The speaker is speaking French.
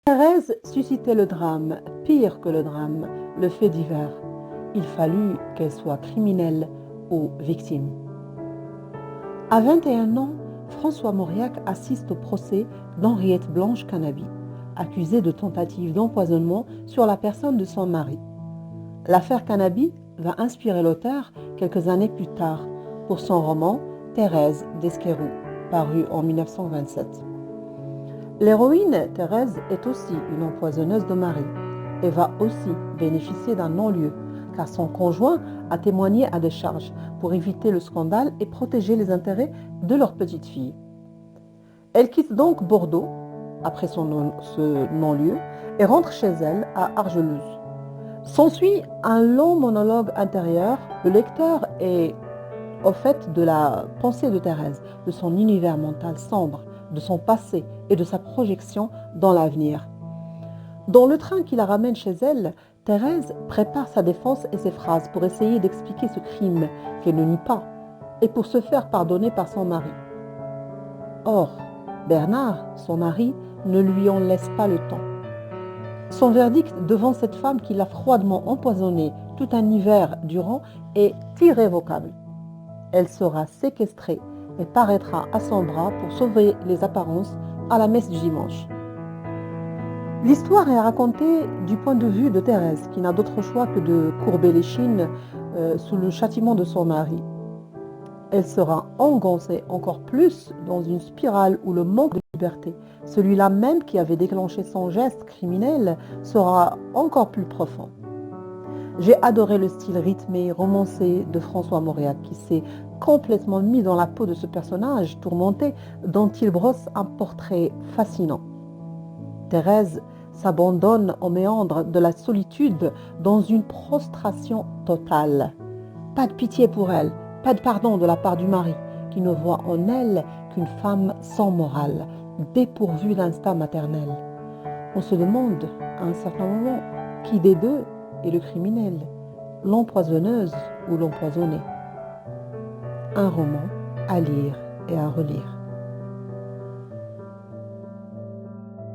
Thérèse suscitait le drame, pire que le drame, le fait divers. Il fallut qu'elle soit criminelle ou victime. À 21 ans, François Mauriac assiste au procès d'Henriette Blanche Canabi, accusée de tentative d'empoisonnement sur la personne de son mari. L'affaire Canabi va inspirer l'auteur quelques années plus tard pour son roman Thérèse d'Esquerroux, paru en 1927. L'héroïne Thérèse est aussi une empoisonneuse de mari et va aussi bénéficier d'un non-lieu car son conjoint a témoigné à décharge pour éviter le scandale et protéger les intérêts de leur petite fille. Elle quitte donc Bordeaux après ce non-lieu et rentre chez elle à Argelus. S'ensuit un long monologue intérieur. Le lecteur est au fait de la pensée de Thérèse, de son univers mental sombre, de son passé et de sa projection dans l'avenir. Dans le train qui la ramène chez elle, Thérèse prépare sa défense et ses phrases pour essayer d'expliquer ce crime qu'elle ne nie pas et pour se faire pardonner par son mari. Or, Bernard, son mari, ne lui en laisse pas le temps. Son verdict devant cette femme qui l'a froidement empoisonnée tout un hiver durant est irrévocable. Elle sera séquestrée et paraîtra à son bras pour sauver les apparences à la messe du dimanche. L'histoire est racontée du point de vue de Thérèse, qui n'a d'autre choix que de courber l'échine sous le châtiment de son mari. Elle sera engoncée encore plus dans une spirale où le manque de liberté, celui-là même qui avait déclenché son geste criminel, sera encore plus profond. J'ai adoré le style rythmé, romancé de François Mauriac qui s'est complètement mis dans la peau de ce personnage tourmenté dont il brosse un portrait fascinant. Thérèse s'abandonne aux méandres de la solitude dans une prostration totale. Pas de pitié pour elle, pas de pardon de la part du mari qui ne voit en elle qu'une femme sans morale, dépourvue d'instinct maternel. On se demande à un certain moment qui des deux est le criminel, l'empoisonneuse ou l'empoisonné. Un roman à lire et à relire.